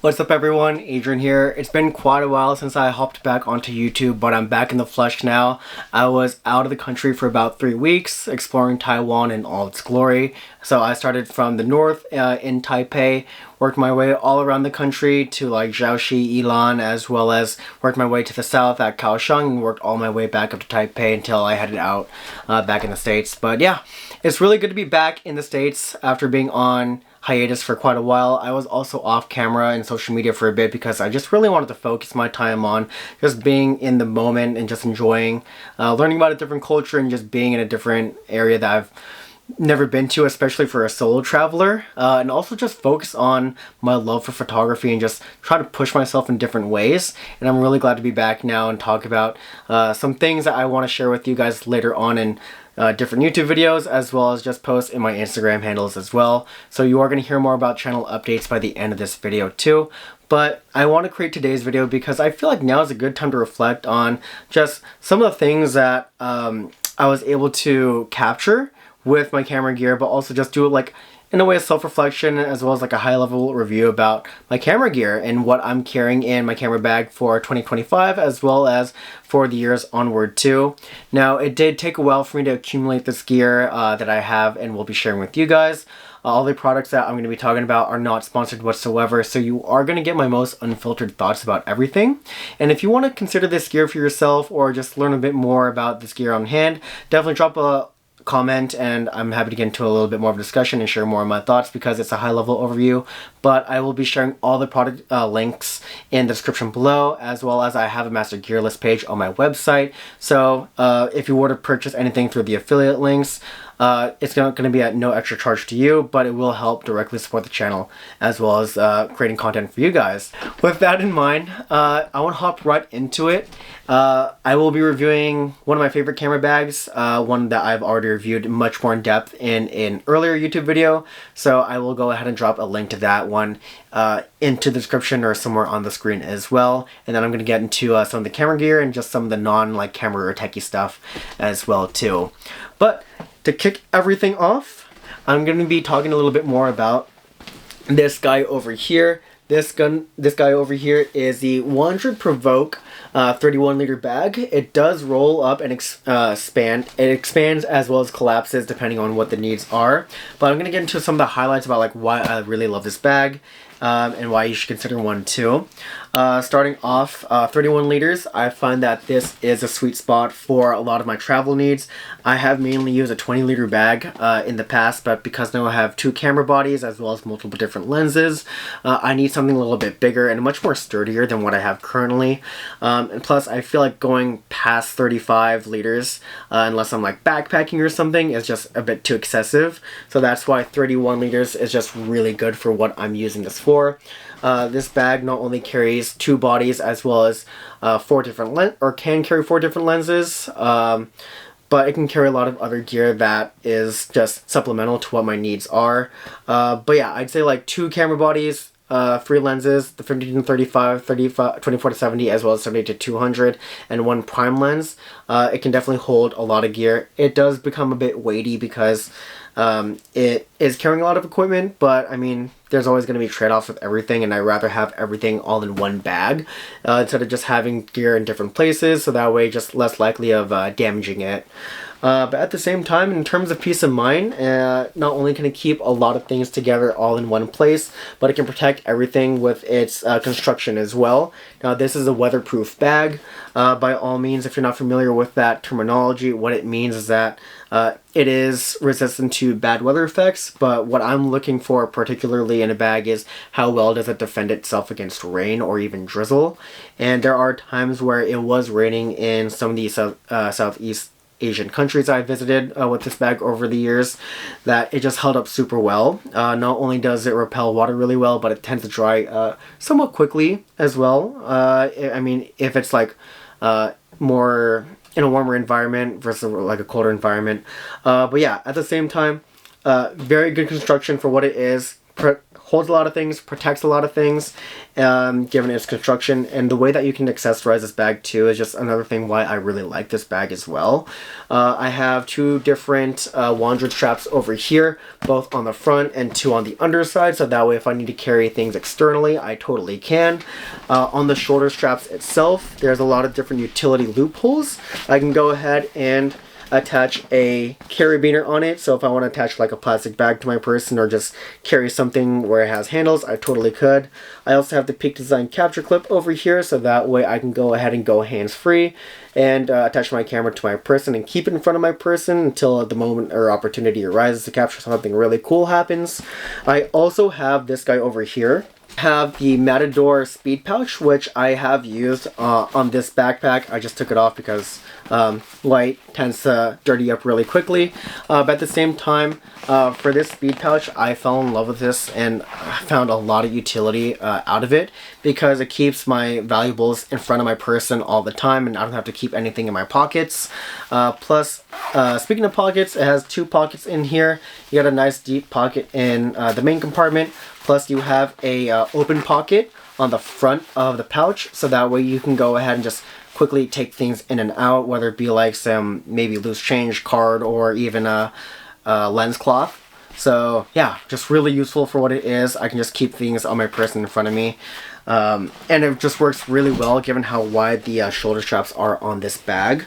What's up everyone, Adrian here. It's been quite a while since I hopped back onto YouTube, but I'm back in the flesh now. I was out of the country for about 3 weeks, exploring Taiwan in all its glory. So I started from the north in Taipei, worked my way all around the country to like Jiaoxi, Yilan, as well as worked my way to the south at Kaohsiung and worked all my way back up to Taipei until I headed out back in the States. But yeah, it's really good to be back in the States after being on hiatus for quite a while. I was also off camera and social media for a bit because I just really wanted to focus my time on just being in the moment and just enjoying learning about a different culture and just being in a different area that I've never been to, especially for a solo traveler, and also just focus on my love for photography and just try to push myself in different ways. And I'm really glad to be back now and talk about some things that I want to share with you guys later on in different YouTube videos, as well as just post in my Instagram handles as well. So you are going to hear more about channel updates by the end of this video too. But I want to create today's video because I feel like now is a good time to reflect on just some of the things that I was able to capture with my camera gear, but also just do it like in a way of self-reflection, as well as like a high-level review about my camera gear and what I'm carrying in my camera bag for 2025, as well as for the years onward too. Now, it did take a while for me to accumulate this gear that I have and will be sharing with you guys. All the products that I'm going to be talking about are not sponsored whatsoever, so you are going to get my most unfiltered thoughts about everything. And if you want to consider this gear for yourself or just learn a bit more about this gear on hand, definitely drop a comment and I'm happy to get into a little bit more of a discussion and share more of my thoughts because it's a high-level overview. But I will be sharing all the product links in the description below, as well as I have a master gear list page on my website. So if you were to purchase anything through the affiliate links, it's not going to be at no extra charge to you, but it will help directly support the channel as well as creating content for you guys. With that in mind, I want to hop right into it. I will be reviewing one of my favorite camera bags, one that I've already reviewed much more in depth in an earlier YouTube video. So I will go ahead and drop a link to that one into the description or somewhere on the screen as well. And then I'm going to get into some of the camera gear and just some of the non camera or techie stuff as well too. But to kick everything off, I'm going to be talking a little bit more about this guy over here. This guy over here is the Wandrd Provoke 31-liter bag. It does roll up and expand. It expands as well as collapses depending on what the needs are. But I'm going to get into some of the highlights about like why I really love this bag. And why you should consider one too. Starting off, 31 liters, I find that this is a sweet spot for a lot of my travel needs. I have mainly used a 20-liter bag in the past, but because now I have 2 camera bodies as well as multiple different lenses, I need something a little bit bigger and much more sturdier than what I have currently. And plus, I feel like going past 35 liters, unless I'm like backpacking or something, is just a bit too excessive. So that's why 31 liters is just really good for what I'm using this for. This bag not only carries 2 bodies as well as 4 different can carry 4 different lenses, but it can carry a lot of other gear that is just supplemental to what my needs are. But yeah, I'd say like 2 camera bodies, 3 lenses, the 50-35, 24-70, as well as 70-200, and 1 prime lens. It can definitely hold a lot of gear. It does become a bit weighty because it is carrying a lot of equipment, but I mean, there's always going to be trade-offs with everything, and I'd rather have everything all in one bag instead of just having gear in different places, so that way just less likely of damaging it. But at the same time, in terms of peace of mind, not only can it keep a lot of things together all in one place, but it can protect everything with its construction as well. Now, this is a weatherproof bag. By all means, if you're not familiar with that terminology, what it means is that it is resistant to bad weather effects, but what I'm looking for particularly in a bag is how well does it defend itself against rain or even drizzle. And there are times where it was raining in some of the Southeast Asian countries I visited with this bag over the years, that it just held up super well. Not only does it repel water really well, but it tends to dry somewhat quickly as well. I mean, if it's like more in a warmer environment versus like a colder environment. But yeah, at the same time, very good construction for what it is. holds a lot of things, protects a lot of things, given its construction, and the way that you can accessorize this bag too is just another thing why I really like this bag as well. I have 2 different Wandrd straps over here, both on the front and 2 on the underside, so that way if I need to carry things externally, I totally can. On the shoulder straps itself, there's a lot of different utility loopholes. I can go ahead and attach a carabiner on it, so if I want to attach like a plastic bag to my person or just carry something where it has handles, I totally could. I also have the Peak Design capture clip over here, so that way I can go ahead and go hands-free and attach my camera to my person and keep it in front of my person until the moment or opportunity arises to capture something really cool happens. I also have this guy over here. Have the Matador speed pouch, which I have used on this backpack. I just took it off because light tends to dirty up really quickly. But at the same time, for this speed pouch, I fell in love with this and found a lot of utility out of it because it keeps my valuables in front of my person all the time and I don't have to keep anything in my pockets. Plus, speaking of pockets, it has 2 pockets in here. You got a nice deep pocket in the main compartment. Plus you have a open pocket on the front of the pouch, so that way you can go ahead and just quickly take things in and out, whether it be like some maybe loose change, card, or even a lens cloth. So yeah, just really useful for what it is. I can just keep things on my person in front of me. And it just works really well given how wide the shoulder straps are on this bag.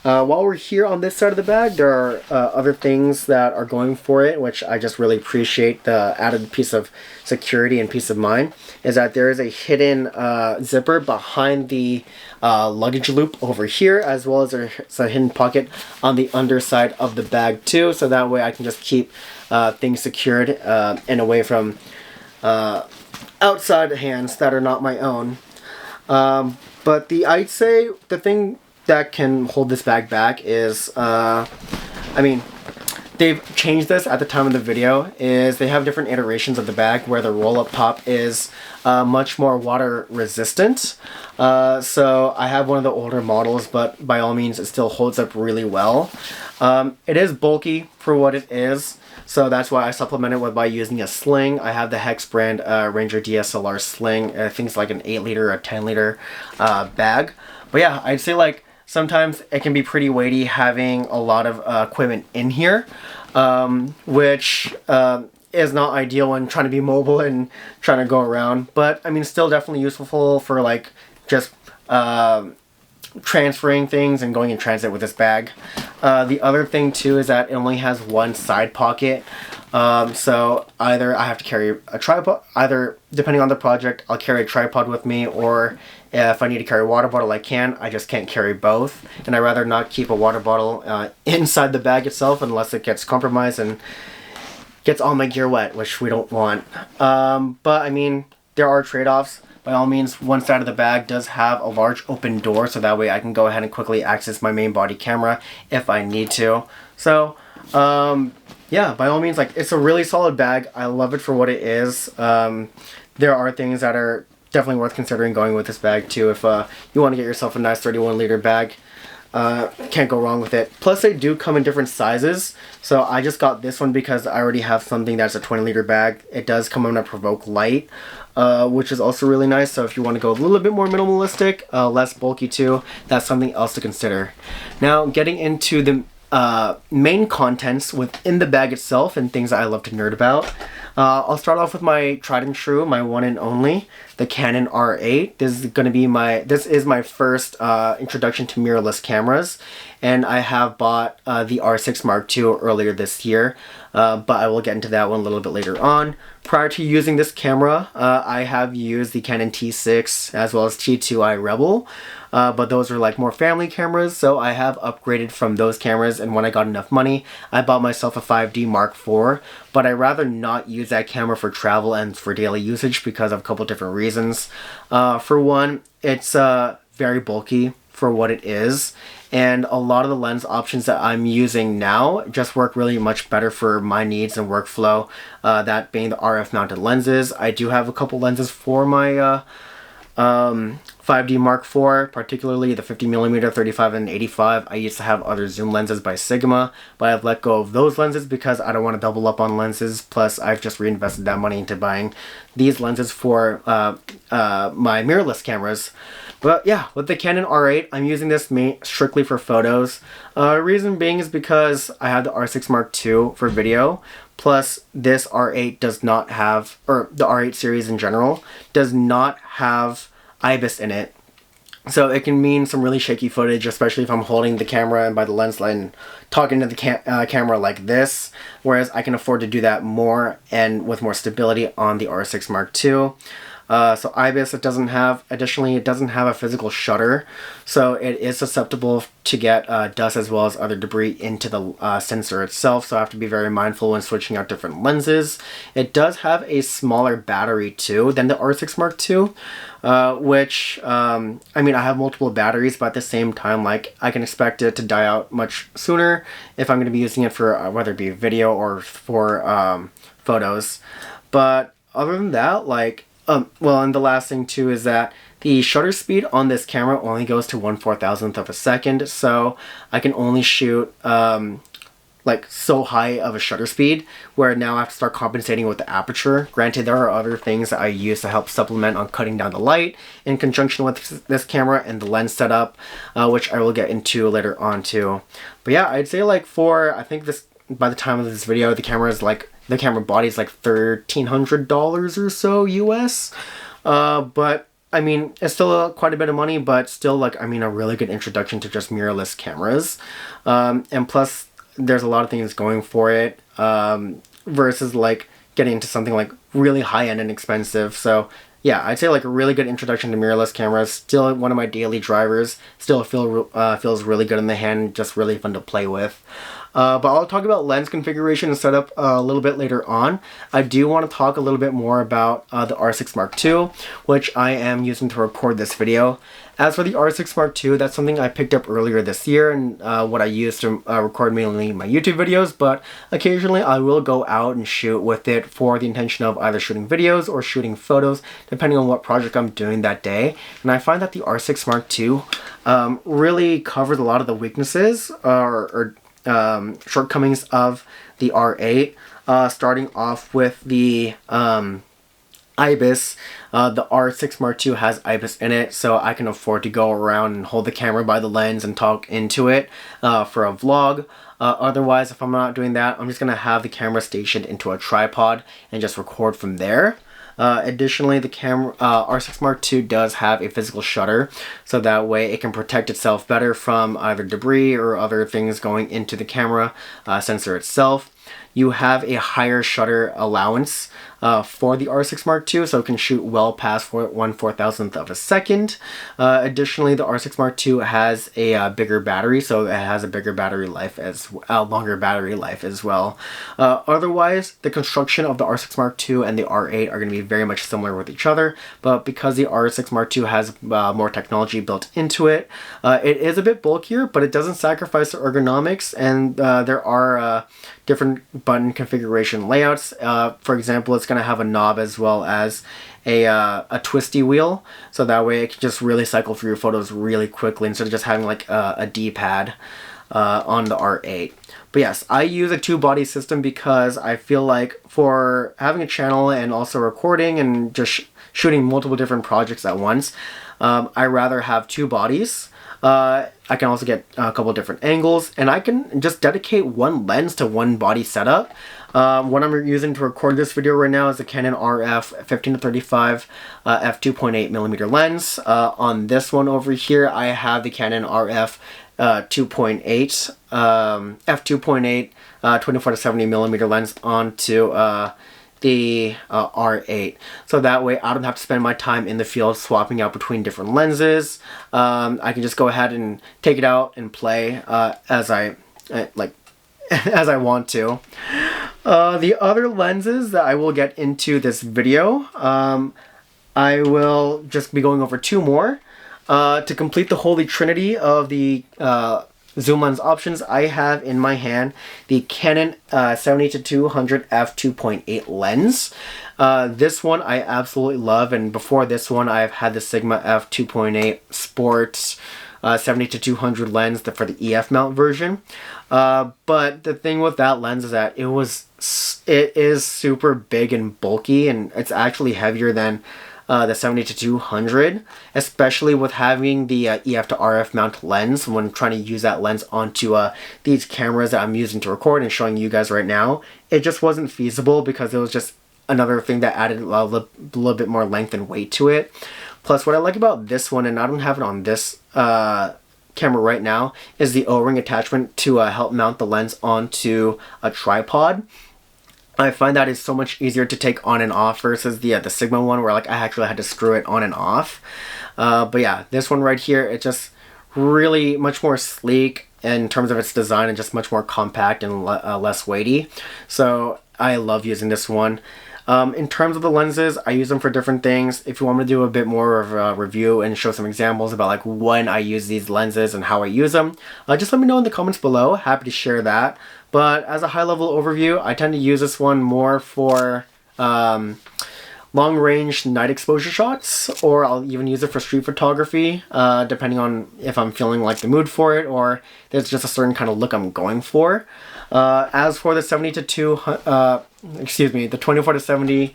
While we're here on this side of the bag, there are other things that are going for it, which I just really appreciate. The added piece of security and peace of mind is that there is a hidden zipper behind the luggage loop over here, as well as there's a hidden pocket on the underside of the bag too, so that way I can just keep things secured and away from outside hands that are not my own. But I'd say the thing that can hold this bag back is, I mean, they've changed this at the time of the video, is they have different iterations of the bag where the roll-up top is much more water resistant. So I have one of the older models, but by all means it still holds up really well. It is bulky for what it is, so that's why I supplement it by using a sling. I have the Hex brand Ranger DSLR sling. I think it's like an 8 liter or 10 liter bag. But yeah, I'd say like sometimes it can be pretty weighty having a lot of equipment in here, which is not ideal when trying to be mobile and trying to go around. But I mean, still definitely useful for like just transferring things and going in transit with this bag. The other thing too is that it only has 1 side pocket. So either I have to carry a tripod, either depending on the project, I'll carry a tripod with me, or if I need to carry a water bottle, I can. I just can't carry both. And I'd rather not keep a water bottle inside the bag itself unless it gets compromised and gets all my gear wet, which we don't want. But I mean, there are trade-offs. By all means, one side of the bag does have a large open door, so that way I can go ahead and quickly access my main body camera if I need to. So, yeah, by all means, like, it's a really solid bag. I love it for what it is. There are things that are definitely worth considering going with this bag too. If you want to get yourself a nice 31 liter bag, can't go wrong with it. Plus they do come in different sizes, so I just got this one because I already have something that's a 20 liter bag. It does come in a Provoke Light, which is also really nice. So if you want to go a little bit more minimalistic, less bulky too, that's something else to consider. Now getting into the main contents within the bag itself and things that I love to nerd about. I'll start off with my tried and true, my one and only, the Canon R8. This is my first introduction to mirrorless cameras, and I have bought the R6 Mark II earlier this year, but I will get into that one a little bit later on. Prior to using this camera, I have used the Canon T6 as well as T2i Rebel, but those are like more family cameras, so I have upgraded from those cameras, and when I got enough money, I bought myself a 5D Mark IV, but I'd rather not use that camera for travel and for daily usage because of a couple different reasons. For one, it's very bulky for what it is, and a lot of the lens options that I'm using now just work really much better for my needs and workflow, that being the RF mounted lenses. I do have a couple lenses for my 5D Mark IV, particularly the 50mm, 35 and 85. I used to have other zoom lenses by Sigma, but I've let go of those lenses because I don't want to double up on lenses. Plus, I've just reinvested that money into buying these lenses for my mirrorless cameras. But yeah, with the Canon R8, I'm using this strictly for photos. Reason being is because I have the R6 Mark II for video. Plus, this R8 does not have, or the R8 series in general, does not have IBIS in it. So it can mean some really shaky footage, especially if I'm holding the camera and by the lens line talking to the camera like this. Whereas I can afford to do that more and with more stability on the R6 Mark II. So IBIS it doesn't have. Additionally, it doesn't have a physical shutter, so it is susceptible to get dust as well as other debris into the sensor itself. So I have to be very mindful when switching out different lenses. It does have a smaller battery too than the R6 Mark II, which I mean I have multiple batteries, but at the same time, like I can expect it to die out much sooner if I'm going to be using it for whether it be video or for photos. But other than that, like. Well, and the last thing too is that the shutter speed on this camera only goes to 1/4000th of a second, so I can only shoot like so high of a shutter speed where now I have to start compensating with the aperture. Granted, there are other things that I use to help supplement on cutting down the light in conjunction with this camera and the lens setup, which I will get into later on too. But yeah, I'd say like I think this by the time of this video, the camera body is like $1,300 or so US. But I mean, it's still quite a bit of money, but still like, I mean, a really good introduction to just mirrorless cameras. And plus there's a lot of things going for it, versus like getting into something like really high-end and expensive. So yeah, I'd say like a really good introduction to mirrorless cameras. Still one of my daily drivers. Still feels really good in the hand. Just really fun to play with. But I'll talk about lens configuration and setup a little bit later on. I do want to talk a little bit more about the R6 Mark II, which I am using to record this video. As for the R6 Mark II, that's something I picked up earlier this year and what I use to record mainly my YouTube videos, but occasionally I will go out and shoot with it for the intention of either shooting videos or shooting photos, depending on what project I'm doing that day. And I find that the R6 Mark II really covers a lot of the weaknesses or shortcomings of the R8, starting off with the IBIS. The R6 Mark II has IBIS in it, so I can afford to go around and hold the camera by the lens and talk into it for a vlog. Otherwise, if I'm not doing that, I'm just going to have the camera stationed into a tripod and just record from there. Additionally, the R6 Mark II does have a physical shutter, so that way it can protect itself better from either debris or other things going into the camera sensor itself. You have a higher shutter allowance for the R6 Mark II, so it can shoot well past 1/4000th of a second. Additionally, the R6 Mark II has a bigger battery, so it has a bigger battery life longer battery life as well. Otherwise, the construction of the R6 Mark II and the R8 are going to be very much similar with each other, but because the R6 Mark II has more technology built into it, it is a bit bulkier, but it doesn't sacrifice the ergonomics, and there are different button configuration layouts. For example, it's going to have a knob as well as a twisty wheel, so that way it can just really cycle through your photos really quickly instead of just having like a D-pad on the R8. But yes, I use a two-body system because I feel like for having a channel and also recording and just shooting multiple different projects at once, I rather have two bodies. I can also get a couple different angles, and I can just dedicate one lens to one body setup. What I'm using to record this video right now is the Canon RF 15-35 f2.8mm lens. On this one over here, I have the Canon RF 2.8 f2.8 24-70mm lens onto the R8, so that way I don't have to spend my time in the field swapping out between different lenses. I can just go ahead and take it out and play as I as I want to. The other lenses that I will get into this video, I will just be going over two more to complete the holy trinity of the zoom lens options, I have in my hand the Canon 70-200 f2.8 lens. This one I absolutely love, and before this one I've had the Sigma f2.8 Sports 70-200 lens for the EF mount version. But the thing with that lens is that it is super big and bulky, and it's actually heavier than the 70-200, especially with having the EF to RF mount lens. When trying to use that lens onto these cameras that I'm using to record and showing you guys right now, it just wasn't feasible because it was just another thing that added a little bit more length and weight to it. Plus, what I like about this one, and I don't have it on this camera right now, is the O-ring attachment to help mount the lens onto a tripod. I find that is so much easier to take on and off versus the Sigma one, where like I actually had to screw it on and off. But yeah, this one right here, it's just really much more sleek in terms of its design and just much more compact and less weighty. So I love using this one. In terms of the lenses, I use them for different things. If you want me to do a bit more of a review and show some examples about like when I use these lenses and how I use them, just let me know in the comments below. Happy to share that. But as a high-level overview, I tend to use this one more for long-range night exposure shots, or I'll even use it for street photography, depending on if I'm feeling like the mood for it or there's just a certain kind of look I'm going for. As for the 24-70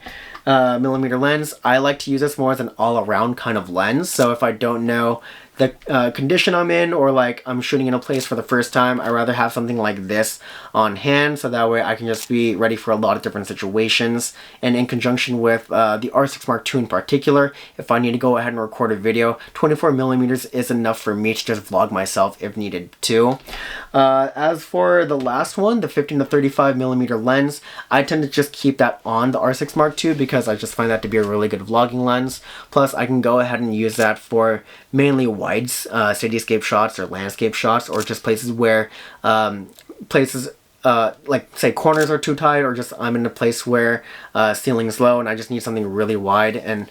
millimeter lens, I like to use this more as an all-around kind of lens. So if I don't know the condition I'm in, or like I'm shooting in a place for the first time, I'd rather have something like this on hand, so that way I can just be ready for a lot of different situations. And in conjunction with the R6 Mark II in particular, if I need to go ahead and record a video, 24 millimeters is enough for me to just vlog myself if needed to. As for the last one, the 15-35 millimeter lens, I tend to just keep that on the R6 Mark II because I just find that to be a really good vlogging lens. Plus, I can go ahead and use that for mainly wides, cityscape shots or landscape shots, or just places where like say corners are too tight, or just I'm in a place where ceiling's low and I just need something really wide, and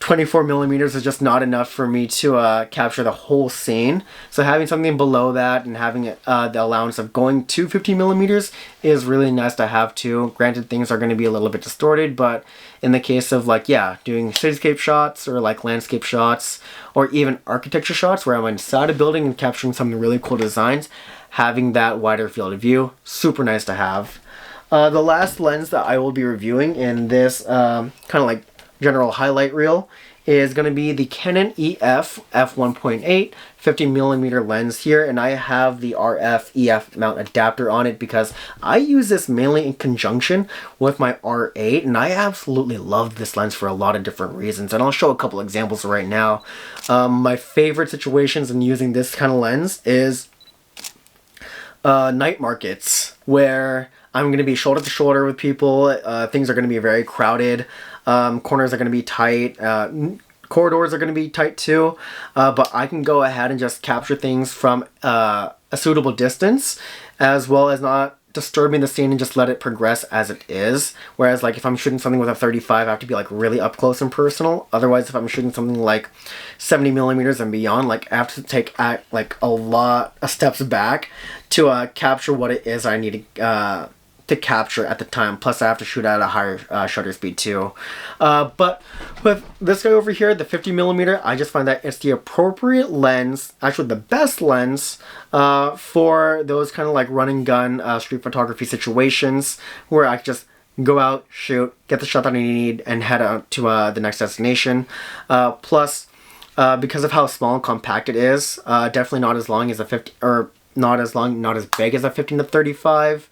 24 millimeters is just not enough for me to capture the whole scene. So having something below that and having the allowance of going to 15 millimeters is really nice to have too. Granted, things are going to be a little bit distorted, but in the case of like, yeah, doing cityscape shots or like landscape shots or even architecture shots where I'm inside a building and capturing some really cool designs, having that wider field of view, super nice to have. The last lens that I will be reviewing in this kind of like general highlight reel is going to be the Canon EF f1.8 50mm lens here, and I have the RF EF mount adapter on it because I use this mainly in conjunction with my R8, and I absolutely love this lens for a lot of different reasons, and I'll show a couple examples right now. My favorite situations in using this kind of lens is night markets, where I'm going to be shoulder to shoulder with people, things are going to be very crowded, corners are going to be tight, corridors are going to be tight too, but I can go ahead and just capture things from a suitable distance, as well as not disturbing the scene and just let it progress as it is. Whereas like if I'm shooting something with a 35, I have to be like really up close and personal. Otherwise, if I'm shooting something like 70 millimeters and beyond, like I have to take like a lot of steps back to capture what it is I need to capture at the time. Plus I have to shoot at a higher shutter speed too. But with this guy over here, the 50mm, I just find that it's the appropriate lens, actually the best lens for those kind of like run and gun street photography situations where I just go out, shoot, get the shot that I need, and head out to the next destination. Plus, because of how small and compact it is, definitely not as long as a 50, or not as big as a 15-35.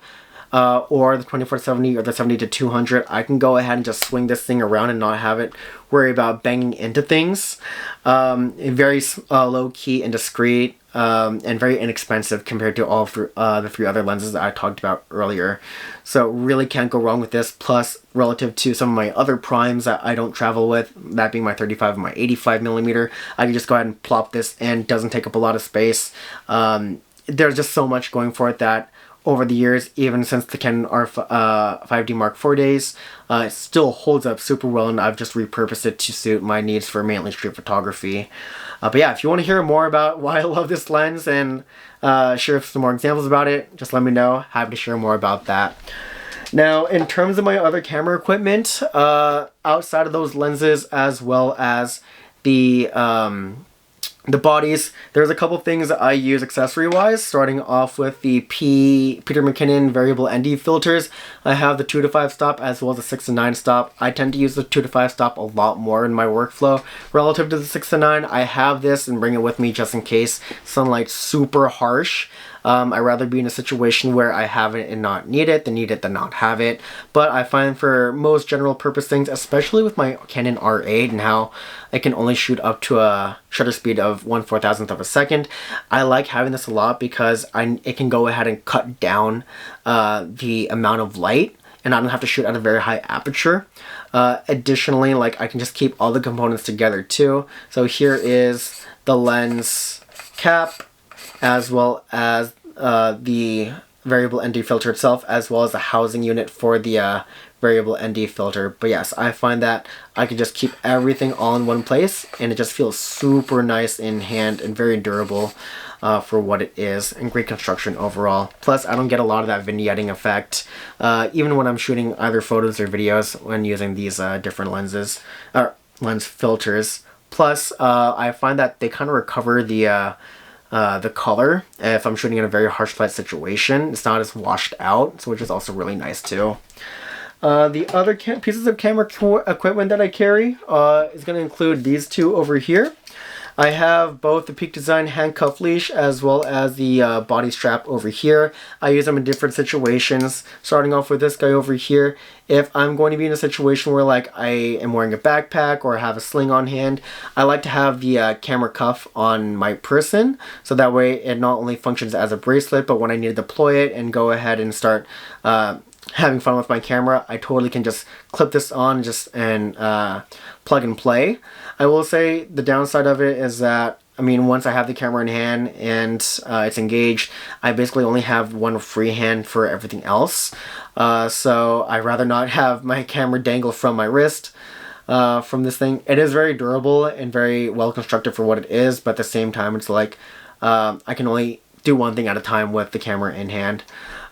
Or the 24-70 or the 70-200, I can go ahead and just swing this thing around and not have it worry about banging into things. Very low-key and discreet, and very inexpensive compared to all the three other lenses that I talked about earlier. So really can't go wrong with this. Plus, relative to some of my other primes that I don't travel with, that being my 35 and my 85mm, I can just go ahead and plop this in. Doesn't take up a lot of space. There's just so much going for it that over the years, even since the Canon R5D Mark IV days. It still holds up super well, and I've just repurposed it to suit my needs for mainly street photography. But yeah, if you want to hear more about why I love this lens and share some more examples about it, just let me know. Happy to share more about that. Now, in terms of my other camera equipment, outside of those lenses as well as the bodies, there's a couple things that I use accessory-wise, starting off with the Peter McKinnon variable ND filters. I have the 2-to-5 stop as well as the 6-to-9 stop. I tend to use the 2-to-5 stop a lot more in my workflow relative to the 6-to-9. I have this and bring it with me just in case sunlight's super harsh. I'd rather be in a situation where I have it and not need it than not have it. But I find for most general purpose things, especially with my Canon R8 and how I can only shoot up to a shutter speed of 1/4000th of a second, I like having this a lot because it can go ahead and cut down the amount of light, and I don't have to shoot at a very high aperture. Additionally, like, I can just keep all the components together too. So here is the lens cap, as well as the variable ND filter itself, as well as the housing unit for the variable ND filter. But yes, I find that I can just keep everything all in one place, and it just feels super nice in hand and very durable for what it is, and great construction overall. Plus, I don't get a lot of that vignetting effect, even when I'm shooting either photos or videos when using these different lenses, or lens filters. Plus, I find that they kind of recover the color if I'm shooting in a very harsh light situation. It's not as washed out, so which is also really nice too. The other pieces of camera equipment that I carry is going to include these two over here. I have both the Peak Design handcuff leash as well as the body strap over here. I use them in different situations, starting off with this guy over here. If I'm going to be in a situation where, like, I am wearing a backpack or have a sling on hand, I like to have the camera cuff on my person, so that way it not only functions as a bracelet, but when I need to deploy it and go ahead and start having fun with my camera, I totally can just clip this on and plug and play. I will say the downside of it is that, I mean, once I have the camera in hand and it's engaged, I basically only have one free hand for everything else. So I'd rather not have my camera dangle from my wrist from this thing. It is very durable and very well constructed for what it is, but at the same time, it's like I can only do one thing at a time with the camera in hand.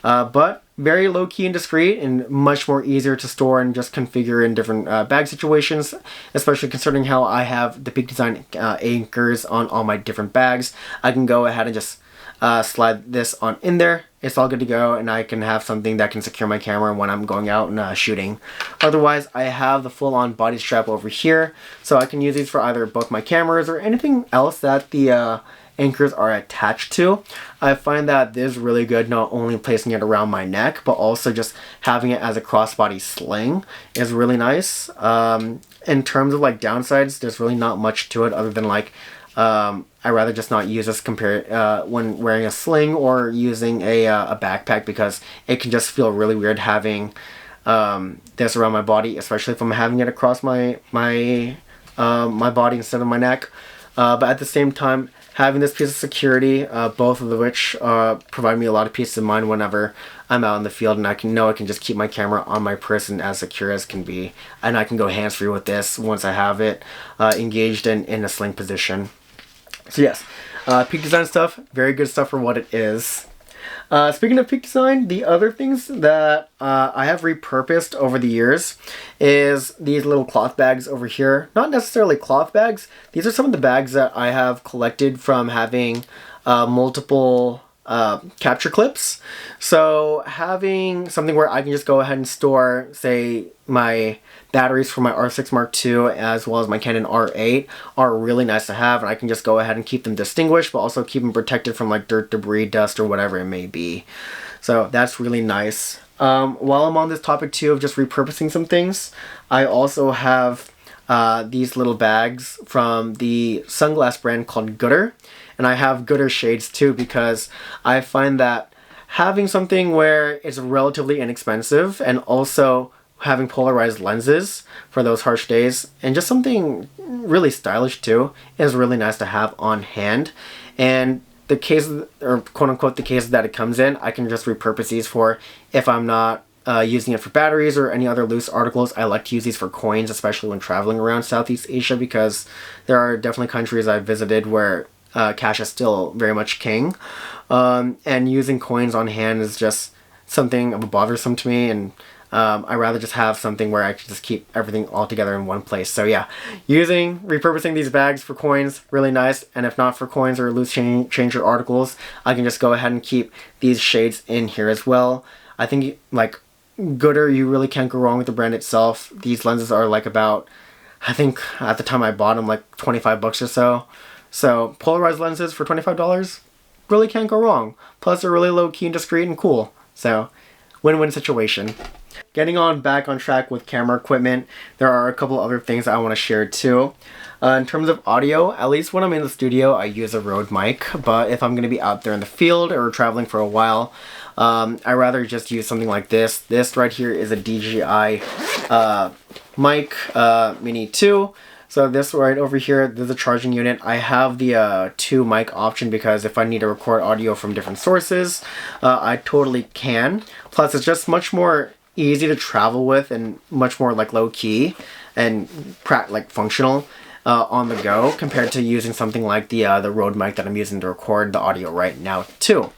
But very low-key and discreet, and much more easier to store and just configure in different bag situations, especially considering how I have the Peak Design anchors on all my different bags. I can go ahead and just slide this on in there. It's all good to go, and I can have something that can secure my camera when I'm going out and shooting. Otherwise, I have the full-on body strap over here, so I can use these for either both my cameras or anything else that the anchors are attached to. I find that this is really good, not only placing it around my neck, but also just having it as a crossbody sling is really nice. In terms of like downsides, there's really not much to it other than like I'd rather just not use this compared when wearing a sling or using a backpack, because it can just feel really weird having this around my body, especially if I'm having it across my body instead of my neck. But at the same time, having this piece of security, both of which provide me a lot of peace of mind whenever I'm out in the field, and I can just keep my camera on my person as secure as can be, and I can go hands-free with this once I have it engaged in a sling position. So yes, Peak Design stuff, very good stuff for what it is. Speaking of Peak Design, the other things that I have repurposed over the years is these little cloth bags over here. Not necessarily cloth bags. These are some of the bags that I have collected from having multiple capture clips. So having something where I can just go ahead and store, say, my batteries for my R6 Mark II as well as my Canon R8 are really nice to have, and I can just go ahead and keep them distinguished, but also keep them protected from like dirt, debris, dust, or whatever it may be. So that's really nice. While I'm on this topic too of just repurposing some things, I also have these little bags from the sunglass brand called Goodr, and I have Goodr shades too, because I find that having something where it's relatively inexpensive and also having polarized lenses for those harsh days, and just something really stylish too, is really nice to have on hand. And the case, or quote unquote the case that it comes in, I can just repurpose these for if I'm not using it for batteries or any other loose articles. I like to use these for coins, especially when traveling around Southeast Asia, because there are definitely countries I've visited where cash is still very much king. And using coins on hand is just something of a bothersome to me, and I rather just have something where I can just keep everything all together in one place. So yeah, repurposing these bags for coins, really nice. And if not for coins or loose change or articles, I can just go ahead and keep these shades in here as well. I think like Goodr, you really can't go wrong with the brand itself. These lenses are like about, I think at the time I bought them, like 25 bucks or so. So polarized lenses for $25, really can't go wrong. Plus they're really low key and discreet and cool. So win-win situation. Getting back on track with camera equipment, there are a couple other things I want to share too. In terms of audio, at least when I'm in the studio, I use a Rode mic. But if I'm going to be out there in the field or traveling for a while, I rather just use something like this. This right here is a DJI Mic Mini 2. So this right over here, there's a charging unit. I have the 2 mic option because if I need to record audio from different sources, I totally can. Plus it's just much more easy to travel with and much more like low key and like functional on the go compared to using something like the Rode mic that I'm using to record the audio right now too.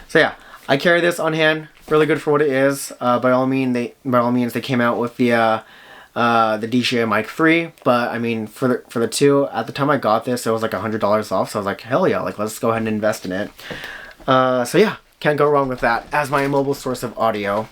So yeah, I carry this on hand, really good for what it is. By all means they came out with the DJI Mic 3, but I mean for the 2, at the time I got this, it was like $100 off, so I was like, hell yeah, like let's go ahead and invest in it. So yeah, can't go wrong with that as my mobile source of audio.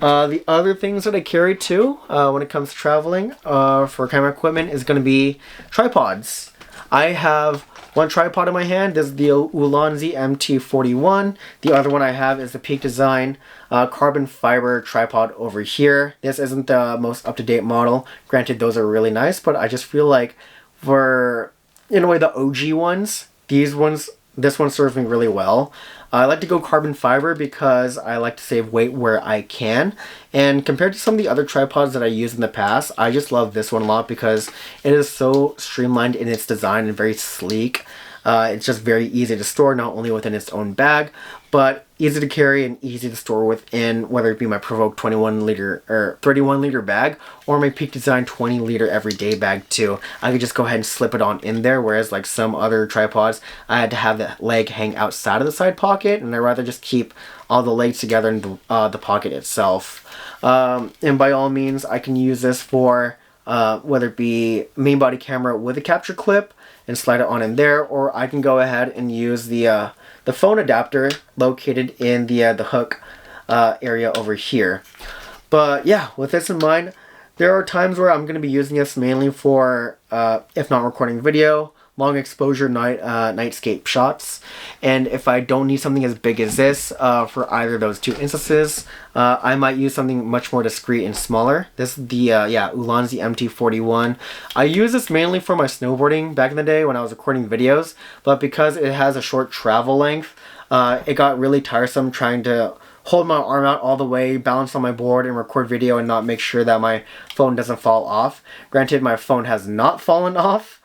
The other things that I carry too when it comes to traveling for camera equipment is going to be tripods. I have one tripod in my hand. This is the Ulanzi MT41. The other one I have is the Peak Design carbon fiber tripod over here. This isn't the most up-to-date model. Granted, those are really nice, but I just feel like for, in a way, the OG ones, this one serves me really well. I like to go carbon fiber because I like to save weight where I can. And compared to some of the other tripods that I used in the past, I just love this one a lot because it is so streamlined in its design and very sleek. It's just very easy to store, not only within its own bag, but easy to carry and easy to store within, whether it be my Provoke 21 liter or 31 liter bag or my Peak Design 20 liter everyday bag too. I could just go ahead and slip it on in there, whereas like some other tripods, I had to have the leg hang outside of the side pocket, and I'd rather just keep all the legs together in the pocket itself. And by all means, I can use this for whether it be main body camera with a capture clip and slide it on in there, or I can go ahead and use the phone adapter located in the hook area over here. But yeah, with this in mind, there are times where I'm going to be using this mainly for, if not recording video, long exposure nightscape shots. And if I don't need something as big as this for either of those 2 instances, I might use something much more discreet and smaller. This is the Ulanzi MT41. I use this mainly for my snowboarding back in the day when I was recording videos, but because it has a short travel length, it got really tiresome trying to hold my arm out all the way, balance on my board, and record video and not make sure that my phone doesn't fall off. Granted, my phone has not fallen off,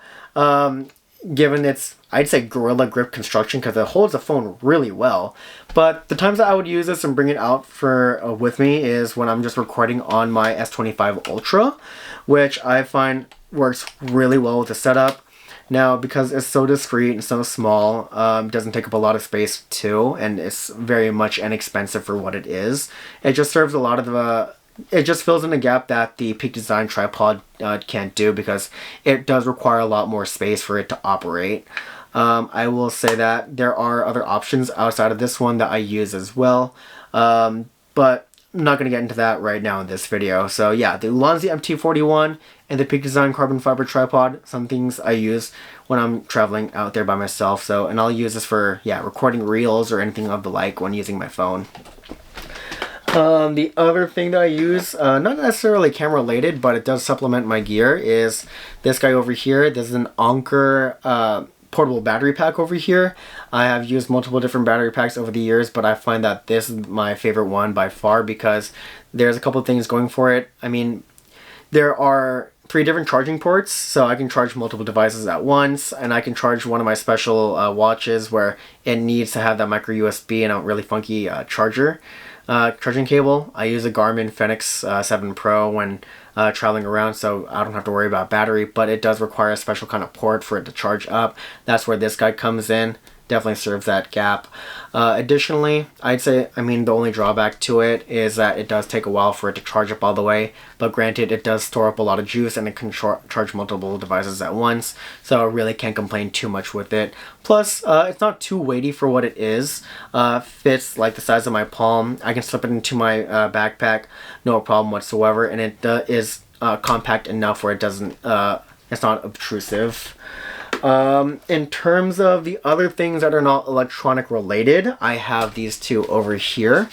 given its, I'd say, Gorilla Grip construction, because it holds the phone really well. But the times that I would use this and bring it out for with me is when I'm just recording on my S25 Ultra, which I find works really well with the setup. Now, because it's so discreet and so small, it doesn't take up a lot of space too, and it's very much inexpensive for what it is. It just serves a lot of it just fills in a gap that the Peak Design tripod can't do, because it does require a lot more space for it to operate. I will say that there are other options outside of this one that I use as well, but I'm not going to get into that right now in this video. So yeah, the Ulanzi MT41 and the Peak Design carbon fiber tripod, some things I use when I'm traveling out there by myself. So, and I'll use this for, yeah, recording reels or anything of the like when using my phone. The other thing that I use, not necessarily camera related, but it does supplement my gear, is this guy over here. This is an Anker portable battery pack over here. I have used multiple different battery packs over the years, but I find that this is my favorite one by far because there's a couple of things going for it. I mean, there are 3 different charging ports, so I can charge multiple devices at once, and I can charge one of my special watches where it needs to have that micro USB and a really funky charging cable. I use a Garmin Fenix 7 Pro when traveling around, so I don't have to worry about battery, but it does require a special kind of port for it to charge up. That's where this guy comes in. Definitely serves that gap. Additionally, I'd say, the only drawback to it is that it does take a while for it to charge up all the way, but granted, it does store up a lot of juice and it can charge multiple devices at once, so I really can't complain too much with it. Plus, it's not too weighty for what it is. Fits like the size of my palm. I can slip it into my backpack, no problem whatsoever, and it is compact enough where it doesn't, it's not obtrusive. In terms of the other things that are not electronic related, I have these two over here.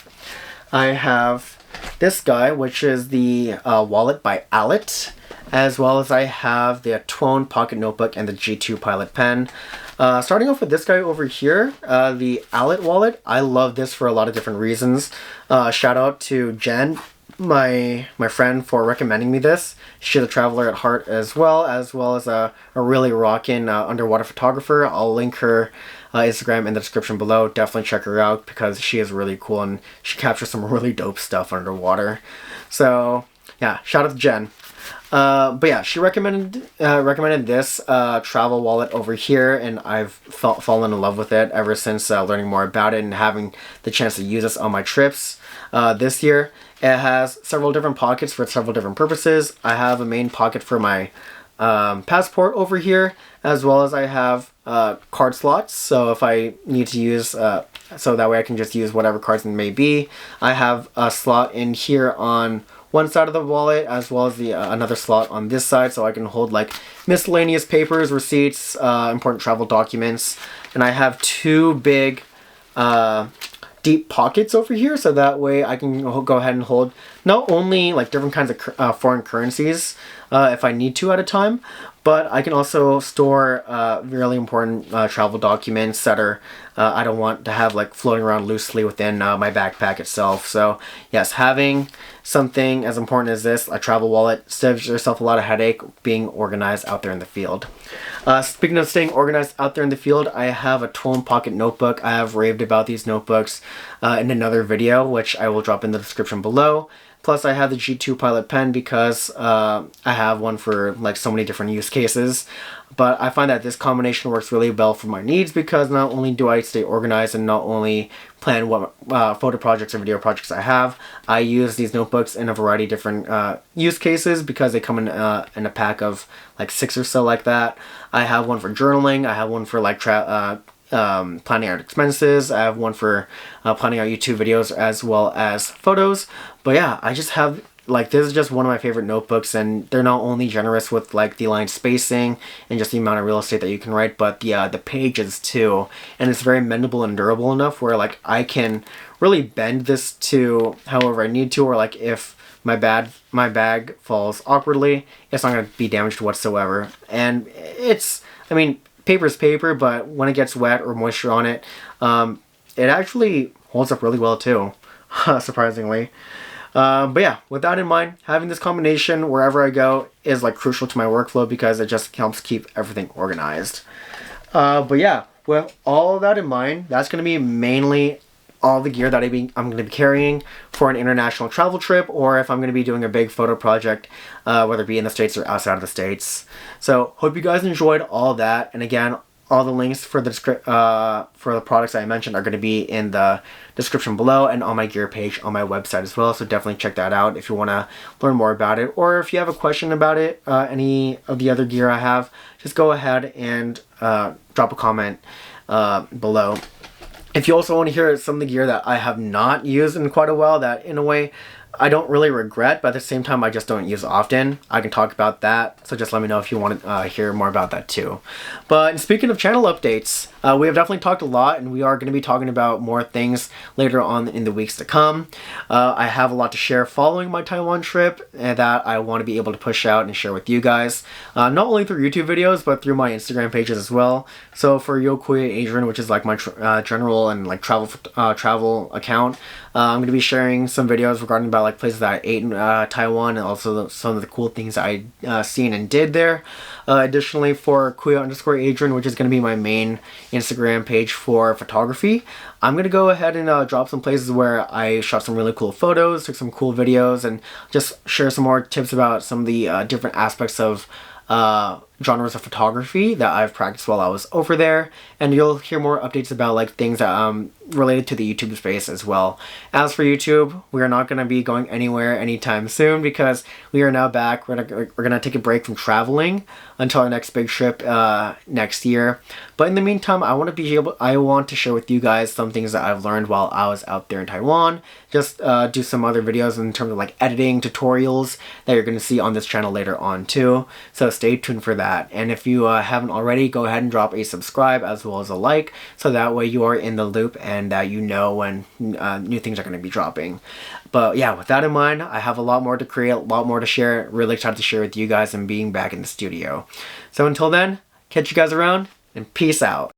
I have this guy, which is the wallet by Allet, as well as I have the Twone pocket notebook and the G2 Pilot pen. Starting off with this guy over here, the Allet Wallet. I love this for a lot of different reasons. Shout out to Jen, my friend, for recommending me this. She's a traveler at heart as well as a really rockin' underwater photographer. I'll link her Instagram in the description below. Definitely check her out because she is really cool and she captures some really dope stuff underwater. So yeah, shout out to Jen. But yeah, she recommended this travel wallet over here, and I've fallen in love with it ever since learning more about it and having the chance to use this on my trips this year. It has several different pockets for several different purposes. I have a main pocket for my passport over here, as well as I have card slots, so if I need to use so that way I can just use whatever cards it may be. I have a slot in here on one side of the wallet, as well as the another slot on this side, so I can hold like miscellaneous papers, receipts, important travel documents. And I have 2 big deep pockets over here, so that way I can go ahead and hold not only like different kinds of foreign currencies if I need to at a time, but I can also store really important travel documents that are I don't want to have like floating around loosely within my backpack itself. So yes, having something as important as this, a travel wallet, saves yourself a lot of headache being organized out there in the field. Speaking of staying organized out there in the field, I have a Twone pocket notebook. I have raved about these notebooks in another video, which I will drop in the description below. Plus, I have the G2 Pilot pen because I have one for like so many different use cases. But I find that this combination works really well for my needs because not only do I stay organized and not only plan what photo projects or video projects I have, I use these notebooks in a variety of different use cases because they come in a pack of like 6 or so like that. I have one for journaling. I have one for like planning out expenses. I have one for planning out YouTube videos as well as photos. But yeah, I just have like, this is just one of my favorite notebooks, and they're not only generous with like the aligned spacing and just the amount of real estate that you can write, but the pages too. And it's very mendable and durable enough where like I can really bend this to however I need to, or like if my bag falls awkwardly, it's not going to be damaged whatsoever. And it's, paper is paper, but when it gets wet or moisture on it, it actually holds up really well too, surprisingly. But yeah, with that in mind, having this combination wherever I go is like crucial to my workflow because it just helps keep everything organized. But yeah, with all of that in mind, that's going to be mainly all the gear that I'm going to be carrying for an international travel trip, or if I'm going to be doing a big photo project, whether it be in the States or outside of the States. So hope you guys enjoyed all that. And again, all the links for the products I mentioned are going to be in the description below and on my gear page on my website as well. So definitely check that out if you want to learn more about it, or if you have a question about it, any of the other gear I have, just go ahead and drop a comment below. If you also want to hear some of the gear that I have not used in quite a while, that in a way I don't really regret, but at the same time I just don't use often, I can talk about that. So just let me know if you want to hear more about that too. But speaking of channel updates, we have definitely talked a lot, and we are going to be talking about more things later on in the weeks to come. I have a lot to share following my Taiwan trip that I want to be able to push out and share with you guys, not only through YouTube videos, but through my Instagram pages as well. So for Yokuya Adrian, which is like my general and like travel account, I'm going to be sharing some videos regarding about like places that I ate in Taiwan, and also some of the cool things I seen and did there. Additionally, for Kuya_Adrian, which is going to be my main Instagram page for photography, I'm going to go ahead and drop some places where I shot some really cool photos, took some cool videos, and just share some more tips about some of the different aspects of genres of photography that I've practiced while I was over there, and you'll hear more updates about like things that related to the YouTube space as well. As for YouTube, we are not going to be going anywhere anytime soon because we are now back. We're gonna take a break from traveling until our next big trip next year. But in the meantime, I want to share with you guys some things that I've learned while I was out there in Taiwan. Just do some other videos in terms of like editing tutorials that you're going to see on this channel later on too. So stay tuned for that. And if you haven't already, go ahead and drop a subscribe as well as a like, so that way you are in the loop and you know when new things are going to be dropping. But yeah, with that in mind, I have a lot more to create, a lot more to share. Really excited to share with you guys and being back in the studio. So until then, catch you guys around and peace out.